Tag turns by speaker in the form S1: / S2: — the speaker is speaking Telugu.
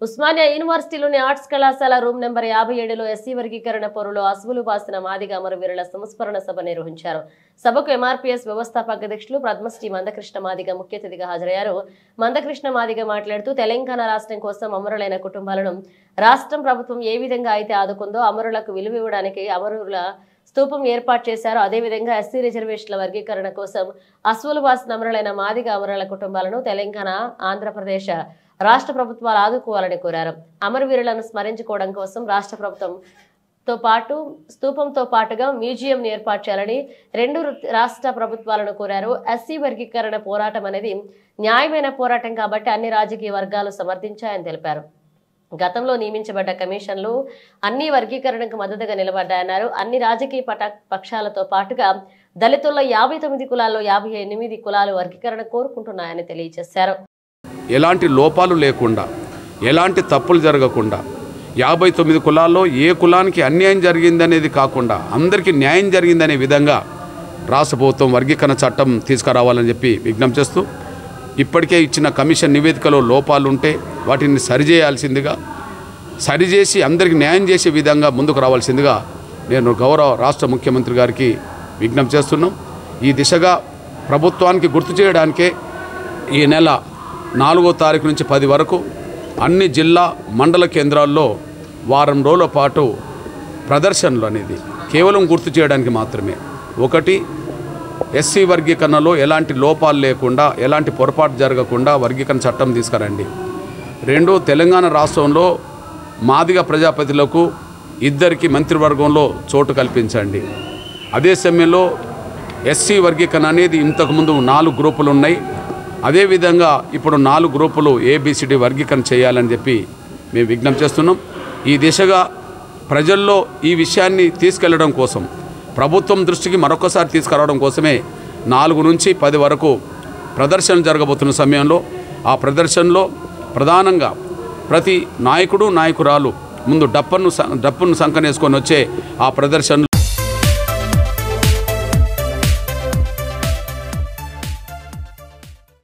S1: ఉస్మానియా యూనివర్సిటీలోని ఆర్ట్స్ కళాశాల రూమ్ నెంబర్ 57లో ఎస్సీ వర్గీకరణ పోరులో అసువులు బాసిన మాదిగ అమరవీరుల సంస్మరణ సభ నిర్వహించారు. సభకు ఎంఆర్పీఎస్ వ్యవస్థాపక అధ్యక్షులు పద్మశ్రీ మందకృష్ణ మాదిగ ముఖ్య అతిథిగా హాజరయ్యారు. మందకృష్ణ మాదిగ మాట్లాడుతూ తెలంగాణ రాష్ట్రం కోసం అమరులైన కుటుంబాలను రాష్ట్రం ప్రభుత్వం ఏ విధంగా అయితే ఆదుకుందో అమరులకు విలువ ఇవ్వడానికి అమరుల స్తూపం ఏర్పాటు చేశారు. అదేవిధంగా ఎస్సీ రిజర్వేషన్ల వర్గీకరణ కోసం అసువులు బాసిన అమరులైన మాదిగ అమరుల కుటుంబాలను తెలంగాణ, ఆంధ్రప్రదేశ్ రాష్ట్ర ప్రభుత్వాలు ఆదుకోవాలని కోరారు. అమరవీరులను స్మరించుకోవడం కోసం రాష్ట్ర ప్రభుత్వంతో పాటు స్తూపంతో పాటుగా మ్యూజియం ఏర్పాటు చేయాలని రెండు రాష్ట్ర ప్రభుత్వాలను కోరారు. ఎస్సీ వర్గీకరణ పోరాటం అనేది న్యాయమైన పోరాటం కాబట్టి అన్ని రాజకీయ వర్గాలు సమర్థించాయని తెలిపారు. గతంలో నియమించబడ్డ కమిషన్లు అన్ని వర్గీకరణకు మద్దతుగా నిలబడ్డాయన్నారు. అన్ని రాజకీయ పక్షాలతో పాటుగా దళితుల్లో 59 కులాల్లో 58 కులాలు వర్గీకరణ కోరుకుంటున్నాయని తెలియజేశారు.
S2: ఎలాంటి లోపాలు లేకుండా, ఎలాంటి తప్పులు జరగకుండా 59 కులాల్లో ఏ కులానికి అన్యాయం జరిగిందనేది కాకుండా అందరికీ న్యాయం జరిగిందనే విధంగా రాష్ట్ర ప్రభుత్వం వర్గీకరణ చట్టం తీసుకురావాలని చెప్పి విజ్ఞప్తి చేస్తూ, ఇప్పటికే ఇచ్చిన కమిషన్ నివేదికలో లోపాలు ఉంటే వాటిని సరిచేసి అందరికీ న్యాయం చేసే విధంగా ముందుకు రావాల్సిందిగా నేను గౌరవ రాష్ట్ర ముఖ్యమంత్రి గారికి విజ్ఞప్తి చేస్తున్నాం. ఈ దిశగా ప్రభుత్వానికి గుర్తు చేయడానికే ఈ నెల 4వ తారీఖు నుంచి 10 వరకు అన్ని జిల్లా మండల కేంద్రాల్లో వారం రోజుల పాటు ప్రదర్శనలు అనేది కేవలం గుర్తు చేయడానికి మాత్రమే. 1, ఎస్సీ వర్గీకరణలో ఎలాంటి లోపాలు లేకుండా, ఎలాంటి పొరపాటు జరగకుండా వర్గీకరణ చట్టం తీసుకురండి. 2, తెలంగాణ రాష్ట్రంలో మాదిగ ప్రజాపతిలకు 2 మంత్రివర్గంలో చోటు కల్పించండి. అదే సమయంలో ఎస్సీ వర్గీకరణ అనేది ఇంతకుముందు 4 గ్రూపులు ఉన్నాయి. అదేవిధంగా ఇప్పుడు 4 గ్రూపులు ABCD వర్గీకరణ చేయాలని చెప్పి మేము విజ్ఞప్తి చేస్తున్నాం. ఈ దిశగా ప్రజల్లో ఈ విషయాన్ని తీసుకెళ్లడం కోసం, ప్రభుత్వం దృష్టికి మరొకసారి తీసుకురావడం కోసమే 4 నుంచి 10 వరకు ప్రదర్శనలు జరగబోతున్న సమయంలో ఆ ప్రదర్శనలో ప్రధానంగా ప్రతి నాయకుడు, నాయకురాలు ముందు డప్పును సంకనేసుకొని వచ్చే ఆ ప్రదర్శనలో